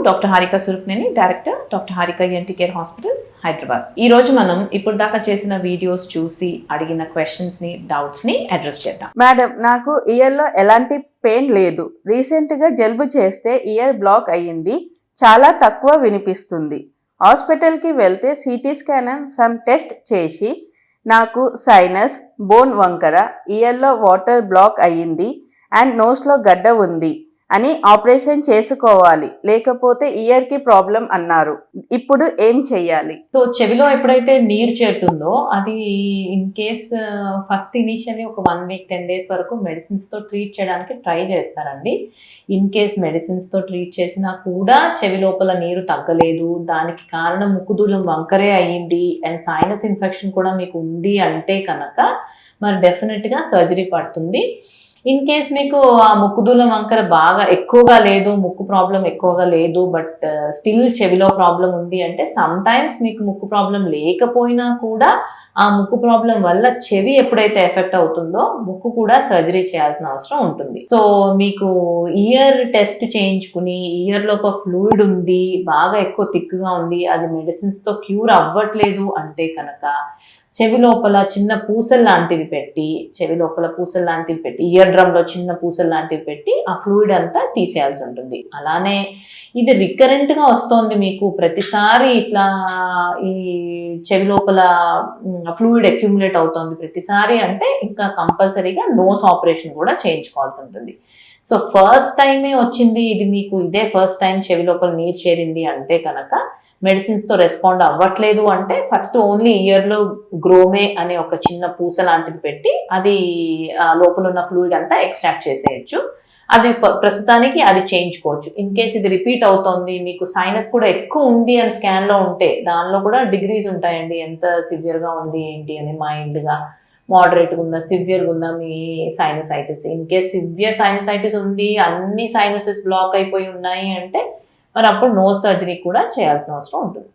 Doctor Harika Surukneni, director doctor Harika ENT care hospitals, Hyderabad. ఈ రోజు మనం ఇప్పుడు దాకా చేసిన వీడియోస్ చూసి అడిగిన క్వశ్చన్స్ ని, డౌట్స్ ని అడ్రస్ చేద్దాం. మేడం, నాకు ఇయర్ లో ఎలాంటి పెయిన్ లేదు. రీసెంట్ గా జలుబు చేస్తే ఇయర్ బ్లాక్ అయ్యింది. చాలా తక్కువ వినిపిస్తుంది. హాస్పిటల్ కి వెళ్తే సిటీ స్కాన్ సమ్ టెస్ట్ చేసి నాకు సైనస్, బోన్ వంకర, ఇయర్ లో వాటర్ బ్లాక్ అయ్యింది అండ్ నోస్ లో గడ్డ ఉంది అని ఆపరేషన్ చేసుకోవాలి, లేకపోతే ఇయర్ కి ప్రాబ్లం అన్నారు. ఇప్పుడు ఏం చెయ్యాలి? సో చెవిలో ఎప్పుడైతే నీరు చేరుతుందో అది ఇన్ కేస్ ఫస్ట్ ఇనిషియల్లీ ఒక 1 వీక్ 10 days వరకు మెడిసిన్స్ తో ట్రీట్ చేయడానికి ట్రై చేస్తారండి. ఇన్ కేస్ మెడిసిన్స్ తో ట్రీట్ చేసినా కూడా చెవి లోపల నీరు తగ్గలేదు, దానికి కారణం ముక్కుదూలం వంకరే అయ్యింది అండ్ సైనస్ ఇన్ఫెక్షన్ కూడా మీకు ఉంది అంటే కనుక మరి డెఫినెట్ గా సర్జరీ పడుతుంది. ఇన్ కేస్ మీకు ఆ ముక్కుదూలం వంకర బాగా ఎక్కువగా లేదు, ముక్కు ప్రాబ్లం ఎక్కువగా లేదు, బట్ స్టిల్ చెవిలో ప్రాబ్లం ఉంది అంటే సమ్ టైమ్స్ మీకు ముక్కు ప్రాబ్లం లేకపోయినా కూడా ఆ ముక్కు ప్రాబ్లం వల్ల చెవి ఎప్పుడైతే ఎఫెక్ట్ అవుతుందో ముక్కు కూడా సర్జరీ చేయాల్సిన అవసరం ఉంటుంది. సో మీకు ఇయర్ టెస్ట్ చేయించుకుని ఇయర్ లో ఒక ఫ్లూయిడ్ ఉంది, బాగా ఎక్కువ థిక్గా ఉంది, అది మెడిసిన్స్ తో క్యూర్ అవ్వట్లేదు అంటే కనుక చెవి లోపల చిన్న పూసలు లాంటివి పెట్టి ఇయర్ డ్రమ్ లో చిన్న పూసలు లాంటివి పెట్టి ఆ ఫ్లూయిడ్ అంతా తీసేయాల్సి ఉంటుంది. అలానే ఇది రికరెంట్ గా వస్తోంది, మీకు ప్రతిసారి ఇట్లా ఈ చెవి లోపల ఫ్లూయిడ్ అక్యుములేట్ అవుతోంది ప్రతిసారి అంటే ఇంకా కంపల్సరీగా నోస్ ఆపరేషన్ కూడా చేయించుకోవాల్సి ఉంటుంది. సో ఫస్ట్ టైమే వచ్చింది ఇది, మీకు ఇదే ఫస్ట్ టైం చెవి లోపల నీరు చేరింది అంటే కనుక మెడిసిన్స్ తో రెస్పాండ్ అవ్వట్లేదు అంటే ఫస్ట్ ఓన్లీ ఇయర్ లో గ్రోమే అనే ఒక చిన్న పూస లాంటిది పెట్టి అది లోపల ఉన్న ఫ్లూయిడ్ అంతా ఎక్స్ట్రాక్ట్ చేసేయచ్చు. అది ప్రస్తుతానికి అది చేయించుకోవచ్చు. ఇన్ కేస్ ఇది రిపీట్ అవుతోంది, మీకు సైనస్ కూడా ఎక్కువ ఉంది అని స్కాన్ లో ఉంటే దానిలో కూడా డిగ్రీస్ ఉంటాయండి, ఎంత సివియర్ గా ఉంది ఏంటి అని, మైల్డ్ గా, మోడరేట్గా ఉందా, సివియర్గా ఉందా మీ sinusitis. In case severe sinusitis ఉంది, అన్ని సైనసెస్ బ్లాక్ అయిపోయి ఉన్నాయి అంటే మరి అప్పుడు నోస్ సర్జరీ కూడా చేయాల్సిన అవసరం ఉంటుంది.